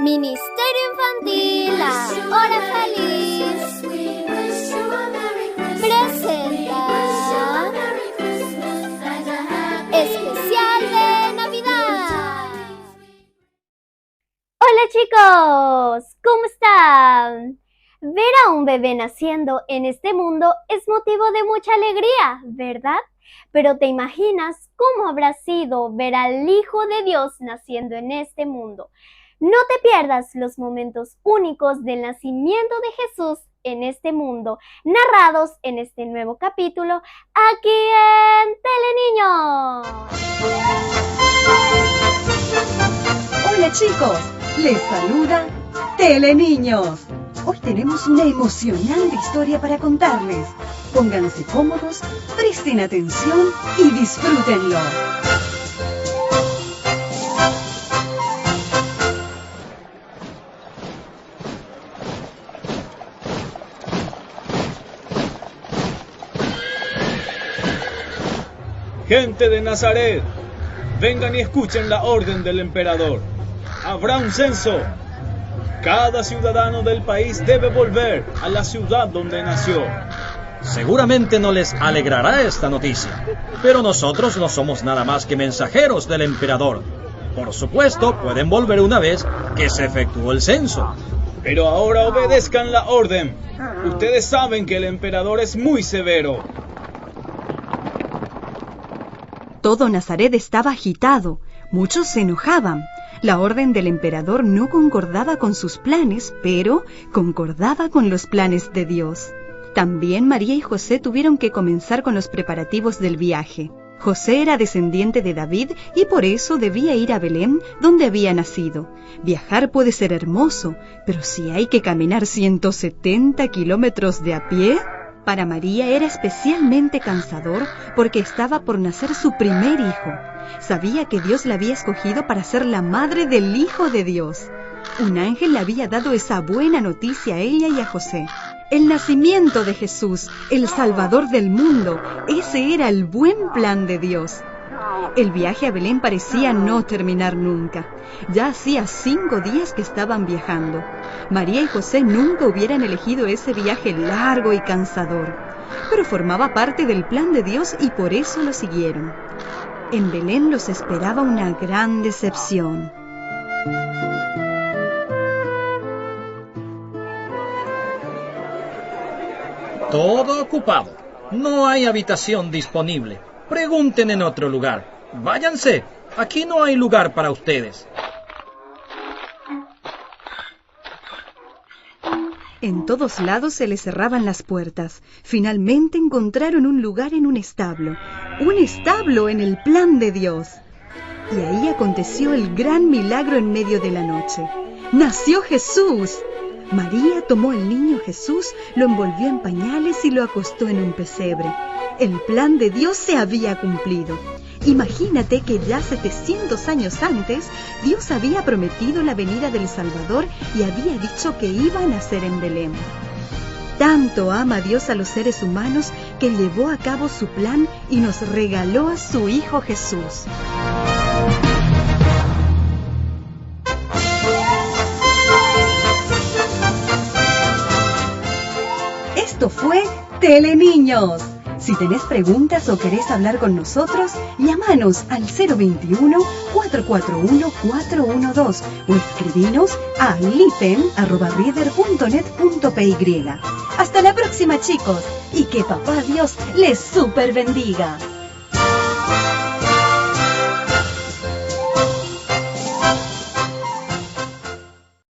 Ministerio Infantil La Hora Feliz presenta especial de Navidad. Hola chicos, ¿cómo están? Ver a un bebé naciendo en este mundo es motivo de mucha alegría, ¿verdad? Pero ¿te imaginas cómo habrá sido ver al Hijo de Dios naciendo en este mundo? No te pierdas los momentos únicos del nacimiento de Jesús en este mundo, narrados en este nuevo capítulo, aquí en Teleniños. Hola chicos, les saluda Teleniños. Hoy tenemos una emocionante historia para contarles. Pónganse cómodos, presten atención y disfrútenlo. Gente de Nazaret, vengan y escuchen la orden del emperador. Habrá un censo. Cada ciudadano del país debe volver a la ciudad donde nació. Seguramente no les alegrará esta noticia, pero nosotros no somos nada más que mensajeros del emperador. Por supuesto, pueden volver una vez que se efectuó el censo. Pero ahora obedezcan la orden. Ustedes saben que el emperador es muy severo. Todo Nazaret estaba agitado, muchos se enojaban. La orden del emperador no concordaba con sus planes, pero concordaba con los planes de Dios. También María y José tuvieron que comenzar con los preparativos del viaje. José era descendiente de David y por eso debía ir a Belén, donde había nacido. Viajar puede ser hermoso, pero si hay que caminar 170 kilómetros de a pie... Para María era especialmente cansador porque estaba por nacer su primer hijo. Sabía que Dios la había escogido para ser la madre del Hijo de Dios. Un ángel le había dado esa buena noticia a ella y a José. El nacimiento de Jesús, el Salvador del mundo, ese era el buen plan de Dios. El viaje a Belén parecía no terminar nunca. Ya hacía 5 días que estaban viajando. María y José nunca hubieran elegido ese viaje largo y cansador, pero formaba parte del plan de Dios y por eso lo siguieron. En Belén los esperaba una gran decepción. Todo ocupado. No hay habitación disponible. Pregunten en otro lugar. Váyanse. Aquí no hay lugar para ustedes. En todos lados se les cerraban las puertas. Finalmente encontraron un lugar en un establo. Un establo en el plan de Dios. Y ahí aconteció el gran milagro en medio de la noche. ¡Nació Jesús! María tomó al niño Jesús, lo envolvió en pañales y lo acostó en un pesebre. El plan de Dios se había cumplido. Imagínate que ya 700 años antes, Dios había prometido la venida del Salvador y había dicho que iba a nacer en Belén. Tanto ama Dios a los seres humanos que llevó a cabo su plan y nos regaló a su Hijo Jesús. Esto fue Teleniños. Si tenés preguntas o querés hablar con nosotros, llámanos al 021-441-412 o escribinos a lipen@reader.net.py. Hasta la próxima chicos y que papá Dios les super bendiga.